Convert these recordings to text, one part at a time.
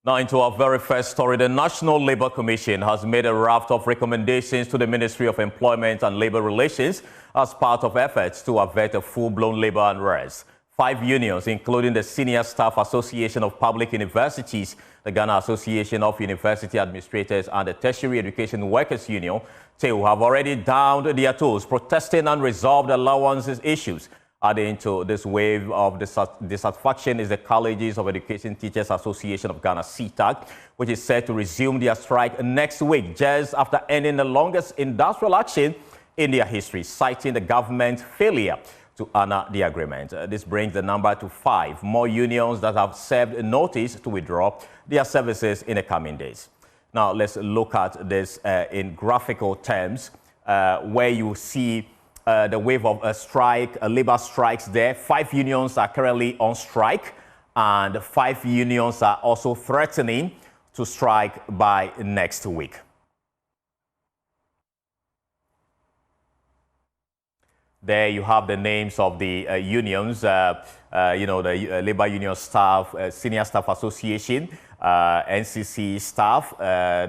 Now into our very first story, the National Labour Commission has made a raft of recommendations to the Ministry of Employment and Labour Relations as part of efforts to avert a full-blown labour unrest. 5 unions, including the Senior Staff Association of Public Universities, the Ghana Association of University Administrators and the Tertiary Education Workers Union, TEU, have already downed their toes protesting unresolved allowances issues. Adding to this wave of dissatisfaction is the Colleges of Education Teachers Association of Ghana, CTAG, which is set to resume their strike next week, just after ending the longest industrial action in their history, citing the government's failure to honor the agreement. This brings the number to 5 more unions that have served a notice to withdraw their services in the coming days. Now, let's look at this in graphical terms, where you see the wave of a strike, labor strikes there. 5 unions are currently on strike, and 5 unions are also threatening to strike by next week. There you have the names of the unions, the Labor Union Staff, Senior Staff Association, NCC staff.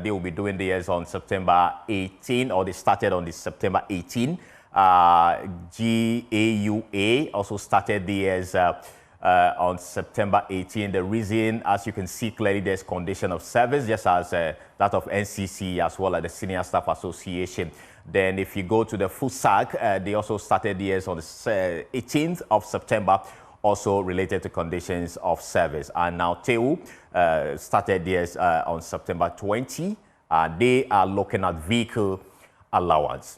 They will be doing theirs on September 18, or they started on September 18. GAUA also started theirs on September 18. The reason, as you can see clearly, there's condition of service, just as that of NCC as well as the Senior Staff Association. Then if you go to the FUSAG, they also started theirs on the 18th of September, also related to conditions of service. And now TEU started theirs on September 20. They are looking at vehicle allowance.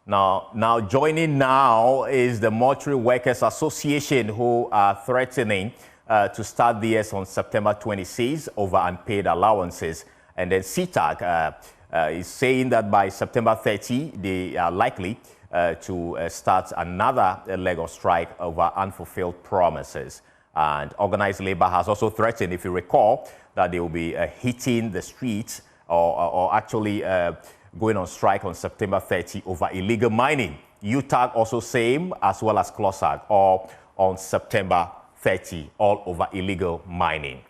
Now joining now is the Mortuary Workers Association, who are threatening to start theirs on September 26 over unpaid allowances. And then CTAG is saying that by September 30, they are likely to start another leg of strike over unfulfilled promises. And organized labor has also threatened, if you recall, that they will be hitting the streets or actually going on strike on September 30 over illegal mining. UTAG also same, as well as CLOSAG, all on September 30, all over illegal mining.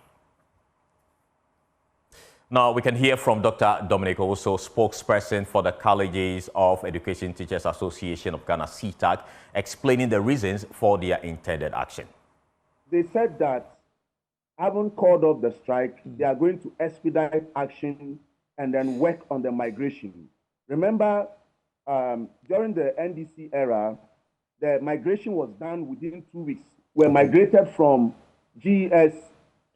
Now we can hear from Dr. Dominic Owusu, spokesperson for the Colleges of Education Teachers Association of Ghana, CTAG, explaining the reasons for their intended action. They said that, having called off the strike, they are going to expedite action and then work on the migration. Remember, during the NDC era, the migration was done within 2 weeks. We migrated from GES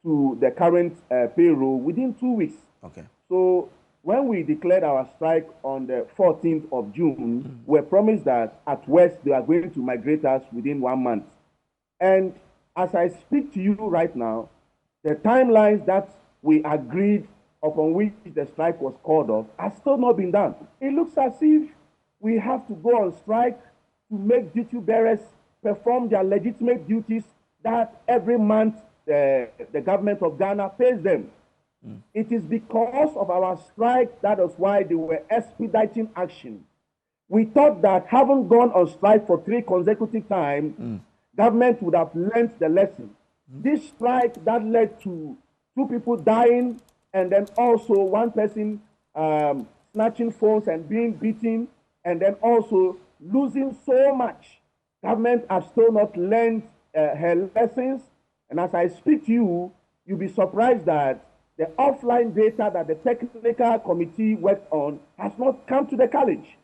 to the current payroll within 2 weeks. Okay. So when we declared our strike on the 14th of June, we were promised that at West they are going to migrate us within 1 month. And as I speak to you right now, the timelines that we agreed upon which the strike was called off has still not been done. It looks as if we have to go on strike to make duty bearers perform their legitimate duties that every month the government of Ghana pays them. It is because of our strike that is why they were expediting action. We thought that having gone on strike for 3 consecutive times, government would have learned the lesson. This strike that led to 2 people dying, and then also 1 person snatching phones and being beaten, and then also losing so much. Government has still not learned her lessons. And as I speak to you, you'll be surprised that the offline data that the technical committee worked on has not come to the college.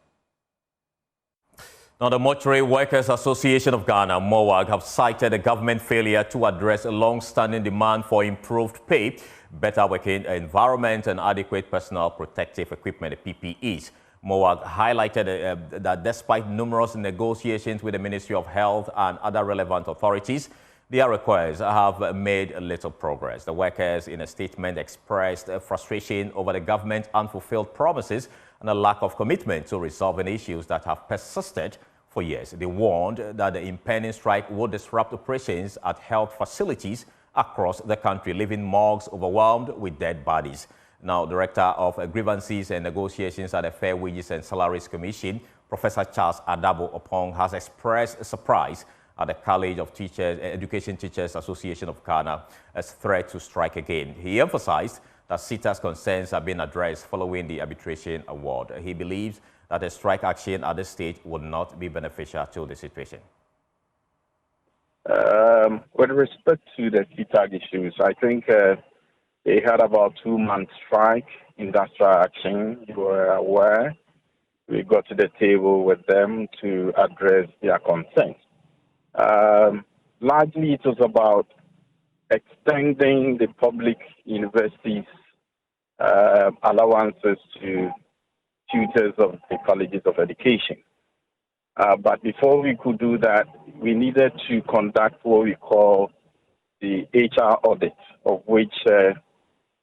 Now, the Mortuary Workers Association of Ghana, MOWAG, have cited the government failure to address a long-standing demand for improved pay, better working environment, and adequate personal protective equipment, PPEs. MOWAG highlighted that despite numerous negotiations with the Ministry of Health and other relevant authorities, their requests have made little progress. The workers, in a statement, expressed frustration over the government's unfulfilled promises and a lack of commitment to resolving issues that have persisted for years. They warned that the impending strike would disrupt operations at health facilities across the country, leaving morgues overwhelmed with dead bodies. Now, Director of Grievances and Negotiations at the Fair Wages and Salaries Commission, Professor Charles Adabo Opong, has expressed surprise at the College of Teachers, Education Teachers Association of Ghana as threat to strike again. He emphasized that sitters' concerns have been addressed following the arbitration award. He believes that a strike action at this stage would not be beneficial to the situation. With respect to the TTAG issues, I think they had about 2 months strike, industrial action. You were aware. We got to the table with them to address their concerns. Largely, it was about extending the public universities' allowances to tutors of the colleges of education. But before we could do that, we needed to conduct what we call the HR audit, of which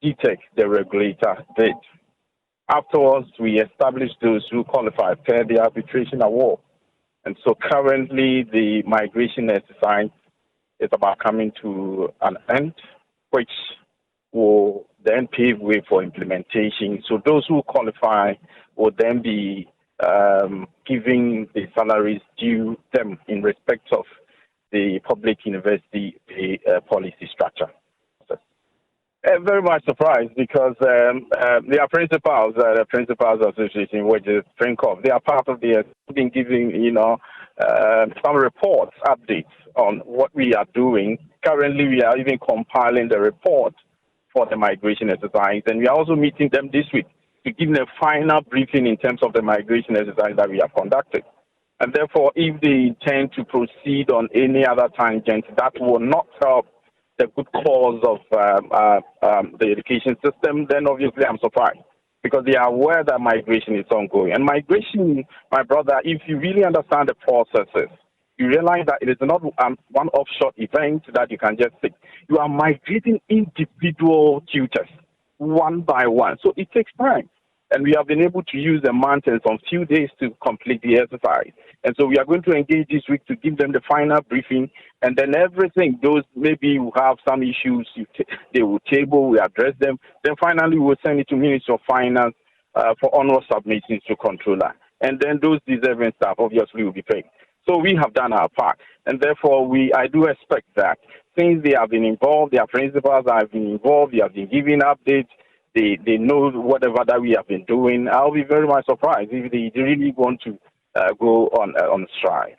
DTEC, the regulator, did. Afterwards, we established those who qualified per the arbitration award. And so currently, the migration exercise is about coming to an end, which will then pave way for implementation. So those who qualify will then be giving the salaries due them in respect of the public university policy structure. Very much surprised because their principals, the Principals Association, which is PRINCOP, they are part of the been giving, some reports, updates on what we are doing. Currently, we are even compiling the report for the migration exercise, and we are also meeting them this week to give them a final briefing in terms of the migration exercise that we have conducted. And therefore, if they intend to proceed on any other tangent, that will not help the good cause of the education system, then obviously I'm surprised because they are aware that migration is ongoing. And migration, my brother, if you really understand the processes, you realize that it is not one offshore event that you can just take. You are migrating individual tutors one by one. So it takes time. And we have been able to use a month and some few days to complete the exercise. And so we are going to engage this week to give them the final briefing. And then everything, those maybe who have some issues, they will table, we address them. Then finally, we'll send it to Minister of Finance for onward submissions to controller. And then those deserving staff obviously will be paid. So we have done our part. And therefore, I do expect that since they have been involved, their principals have been involved, they have been giving updates, they know whatever that we have been doing. I'll be very much surprised if they really want to go on strike.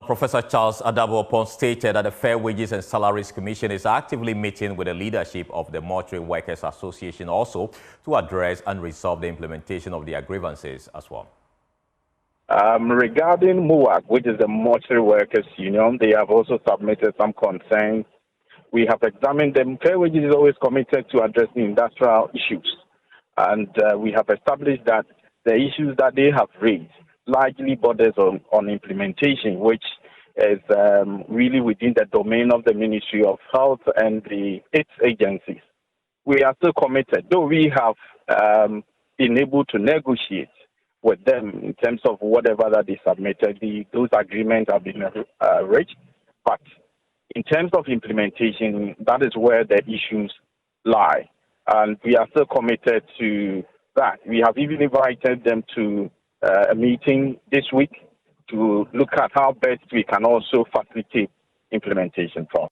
Professor Charles Adabo stated that the Fair Wages and Salaries Commission is actively meeting with the leadership of the Mortuary Workers Association also to address and resolve the implementation of their grievances as well. Regarding MUAC, which is the Mortuary Workers Union, they have also submitted some concerns. We have examined them. Fair Wages is always committed to addressing industrial issues. And we have established that the issues that they have raised largely borders on implementation, which is really within the domain of the Ministry of Health and its agencies. We are still committed, though we have been able to negotiate with them in terms of whatever that they submitted. Those agreements have been reached, but in terms of implementation, that is where the issues lie. And we are still committed to that. We have even invited them to a meeting this week to look at how best we can also facilitate implementation for.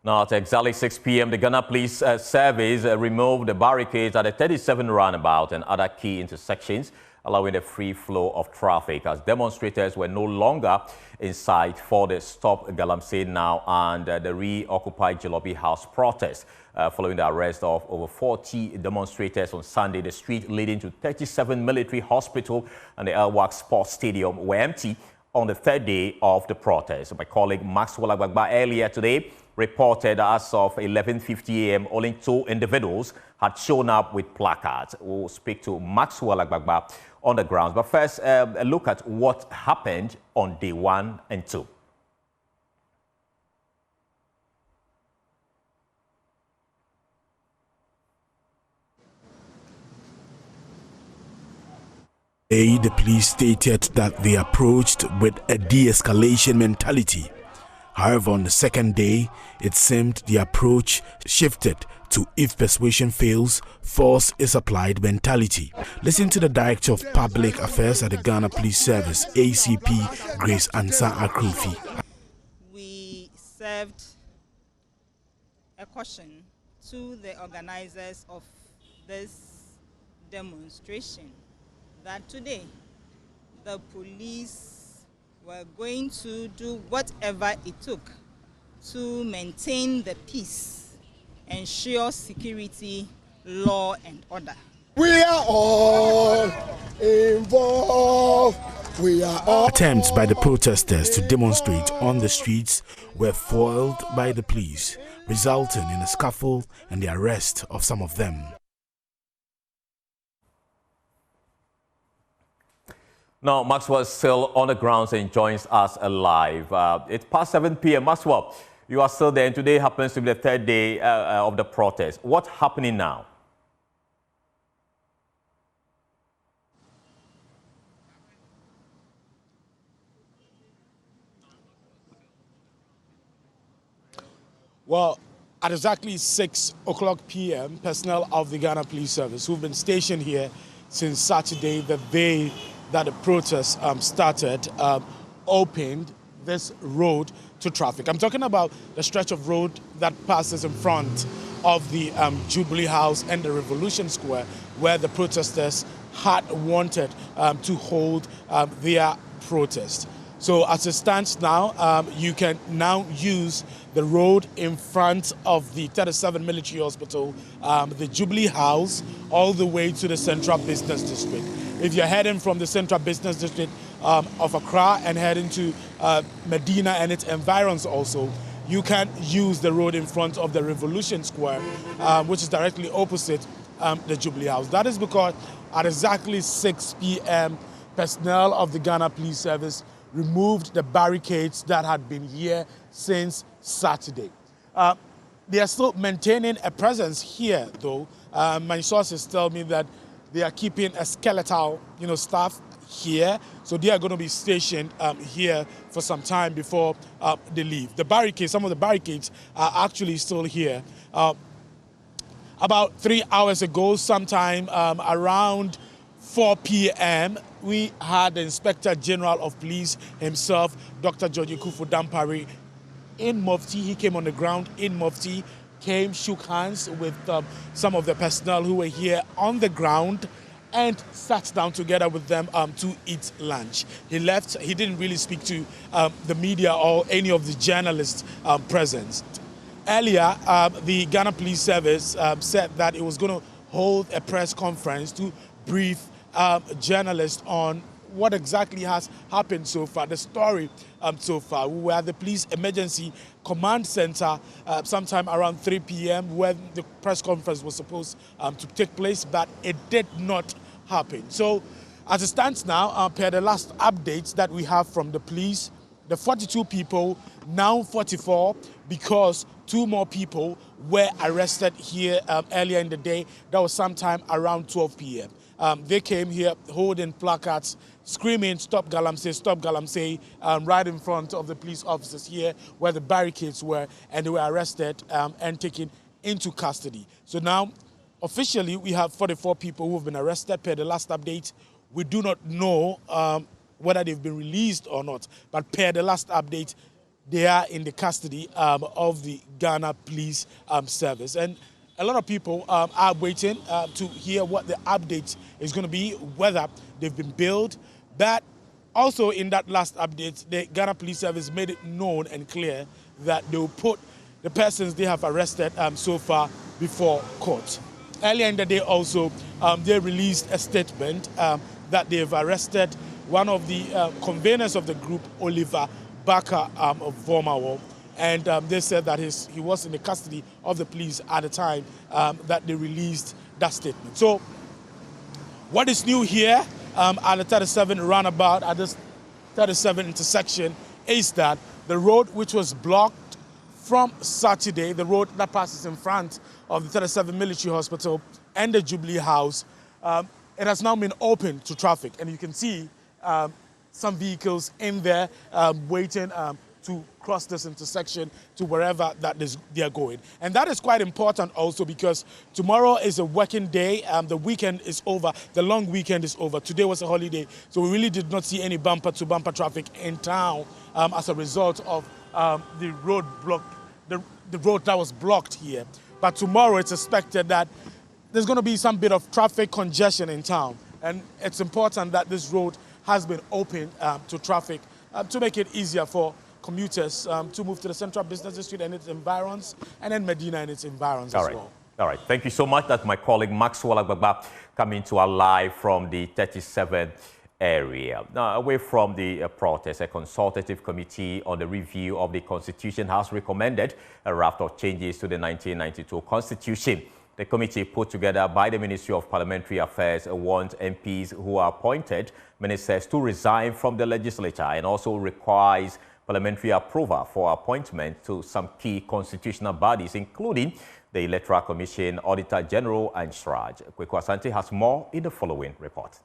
Now, at exactly 6 p.m., the Ghana Police Service removed the barricades at the 37 roundabout and other key intersections, allowing the free flow of traffic as demonstrators were no longer in sight for the Stop Galamsey Now and the Reoccupy Jolobi House protest. Following the arrest of over 40 demonstrators on Sunday, the street leading to 37 Military Hospital and the Elwak Sports Stadium were empty on the third day of the protest. My colleague Maxwell Agbagba earlier today reported as of 11:50 a.m. only 2 individuals had shown up with placards. We'll speak to Maxwell Agbagba on the grounds. But first, a look at what happened on day 1 and 2. The police stated that they approached with a de-escalation mentality. However, on the second day, it seemed the approach shifted to if persuasion fails, force is applied mentality. Listen to the Director of Public Affairs at the Ghana Police Service, ACP Grace Ansa Akrufi. We served a caution to the organizers of this demonstration that today the police were going to do whatever it took to maintain the peace, ensure security, law and order. We are all involved. We are all. Attempts by the protesters to demonstrate on the streets were foiled by the police, resulting in a scuffle and the arrest of some of them. Now, Maxwell is still on the grounds and joins us live. It's past 7 p.m. Maxwell, you are still there, and today happens to be the third day of the protest. What's happening now? Well, at exactly 6 o'clock p.m., personnel of the Ghana Police Service, who've been stationed here since Saturday, the day that the protest started, opened this road to traffic. I'm talking about the stretch of road that passes in front of the Jubilee House and the Revolution Square, where the protesters had wanted to hold their protest. So as it stands now, you can now use the road in front of the 37 Military Hospital, the Jubilee House, all the way to the Central Business District. If you're heading from the Central Business District of Accra and heading to Medina and its environs also, you can use the road in front of the Revolution Square, which is directly opposite the Jubilee House. That is because at exactly 6 p.m., personnel of the Ghana Police Service removed the barricades that had been here since Saturday. They are still maintaining a presence here, though. My sources tell me that they are keeping a skeletal, staff here, so they are going to be stationed here for some time before they leave. The barricades, some of the barricades are actually still here. About 3 hours ago, sometime around 4 p.m., we had the Inspector General of Police himself, Dr. George Kufu-Dampare, in Mufti. He came on the ground in Mufti, shook hands with some of the personnel who were here on the ground and sat down together with them to eat lunch. He left. He didn't really speak to the media or any of the journalists present. Earlier, the Ghana Police Service said that it was going to hold a press conference to brief journalists on what exactly has happened so far, the story so far. We were at the Police Emergency Command Center sometime around 3 p.m. when the press conference was supposed to take place, but it did not happen. So as it stands now, per the last updates that we have from the police, the 42 people, now 44, because 2 more people were arrested here earlier in the day. That was sometime around 12 p.m. They came here holding placards, screaming, "Stop Galamsey," right in front of the police officers here where the barricades were, and they were arrested and taken into custody. So now, officially, we have 44 people who have been arrested per the last update. We do not know whether they've been released or not, but per the last update, they are in the custody of the Ghana Police Service. And a lot of people are waiting to hear what the update is going to be, whether they've been billed. But also in that last update, the Ghana Police Service made it known and clear that they will put the persons they have arrested so far before court. Earlier in the day also, they released a statement that they've arrested one of the conveners of the group, Oliver Baka of Vomawo. And they said that he was in the custody of the police at the time that they released that statement. So what is new here at the 37 roundabout, at this 37 intersection, is that the road which was blocked from Saturday, the road that passes in front of the 37 Military Hospital and the Jubilee House, it has now been open to traffic. And you can see some vehicles in there waiting to cross this intersection to wherever they are going. And that is quite important also because tomorrow is a working day. The weekend is over. The long weekend is over. Today was a holiday, so we really did not see any bumper-to-bumper traffic in town as a result of the road that was blocked here. But tomorrow it's expected that there's going to be some bit of traffic congestion in town. And it's important that this road has been opened to traffic to make it easier for commuters to move to the Central Business District and its environs, and then Medina and its environs as well. All right. Thank you so much. That's my colleague Maxwell Agbagba coming to us live from the 37th area. Now, away from the protest, a consultative committee on the review of the Constitution has recommended a raft of changes to the 1992 Constitution. The committee put together by the Ministry of Parliamentary Affairs wants MPs who are appointed ministers to resign from the legislature and also requires parliamentary approval for appointment to some key constitutional bodies, including the Electoral Commission, Auditor General, and Shraj. Kweku Asante has more in the following report.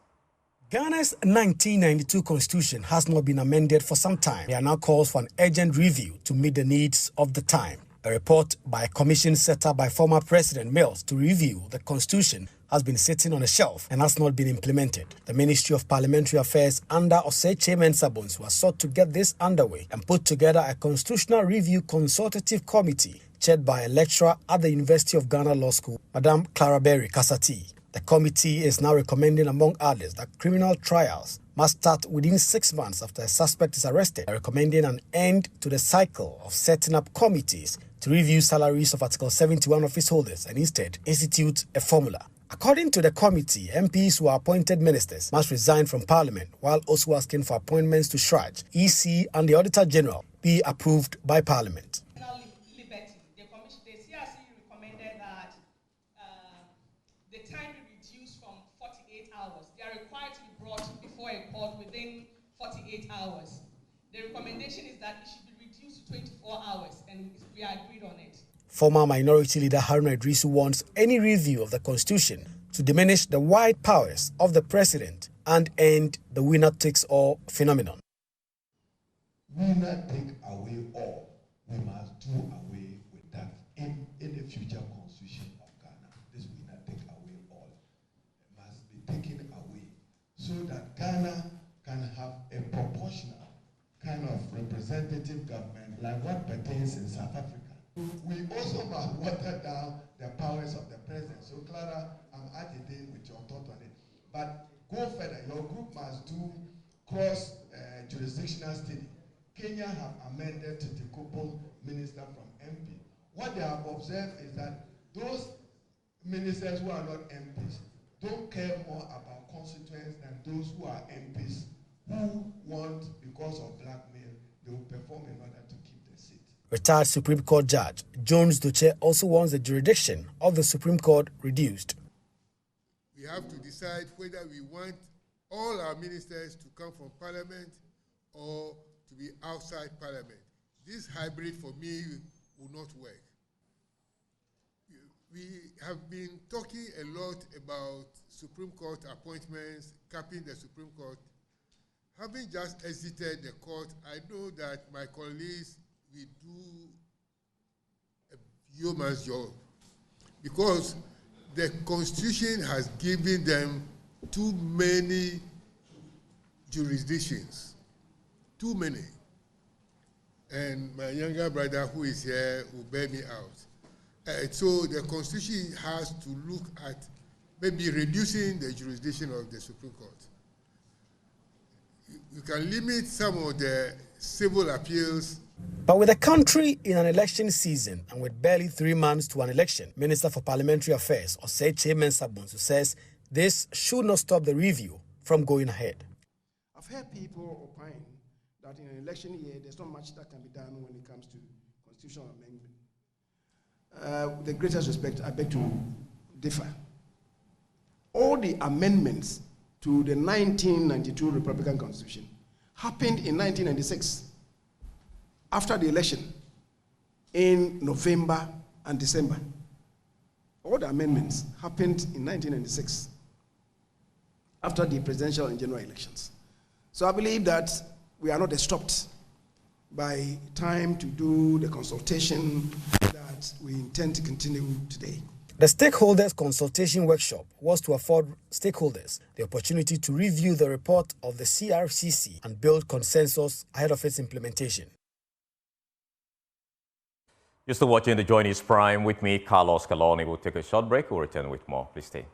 Ghana's 1992 Constitution has not been amended for some time. There are now calls for an urgent review to meet the needs of the time. A report by a commission set up by former President Mills to review the Constitution has been sitting on a shelf and has not been implemented. The Ministry of Parliamentary Affairs under Osei Mensah was sought to get this underway and put together a Constitutional Review Consultative Committee chaired by a lecturer at the University of Ghana Law School, Madame Clara Berry Kasati. The committee is now recommending, among others, that criminal trials must start within 6 months after a suspect is arrested, recommending an end to the cycle of setting up committees to review salaries of Article 71 office holders and instead institute a formula. According to the committee, MPs who are appointed ministers must resign from Parliament, while also asking for appointments to Shraj, EC, and the Auditor General be approved by Parliament. The CRC recommended that the time be reduced from 48 hours. They are required to be brought before a court within 48 hours. The recommendation is that it should be reduced to 24 hours, and we agreed on it. Former Minority Leader Haruna Idrisu wants any review of the Constitution to diminish the wide powers of the President and end the winner-takes-all phenomenon. Winner take away all. We must do away with that in the future Constitution of Ghana. This winner take away all. It must be taken away so that Ghana can have a proportional kind of representative government like what pertains in South Africa. We also must water down the powers of the president. So, Clara, I'm agitating with your thought on it. But go further. Your group must do cross-jurisdictional study. Kenya have amended to decouple minister from MP. What they have observed is that those ministers who are not MPs don't care more about constituents than those who are MPs who want, because of blackmail, they will perform in order to keep the seat. Retired Supreme Court Judge Jones Duche also wants the jurisdiction of the Supreme Court reduced. We have to decide whether we want all our ministers to come from Parliament or to be outside Parliament. This hybrid for me will not work. We have been talking a lot about Supreme Court appointments, capping the Supreme Court. Having just exited the court, I know that my colleagues will do a yeoman's job because the Constitution has given them too many jurisdictions, too many. And my younger brother who is here will bear me out. So the Constitution has to look at maybe reducing the jurisdiction of the Supreme Court. You can limit some of the civil appeals. But with the country in an election season and with barely 3 months to an election, Minister for Parliamentary Affairs, Osei Mensah, says this should not stop the review from going ahead. I've heard people opine that in an election year, there's not much that can be done when it comes to constitutional amendment. With the greatest respect, I beg to differ. All the amendments to the 1992 Republican Constitution happened in 1996, after the election, in November and December. All the amendments happened in 1996, after the presidential and general elections. So I believe that we are not stopped by time to do the consultation that we intend to continue today. The stakeholders consultation workshop was to afford stakeholders the opportunity to review the report of the CRCC and build consensus ahead of its implementation. You're still watching the JoyNews Prime with me, Carlos Caloni. We'll take a short break. We'll return with more. Please stay.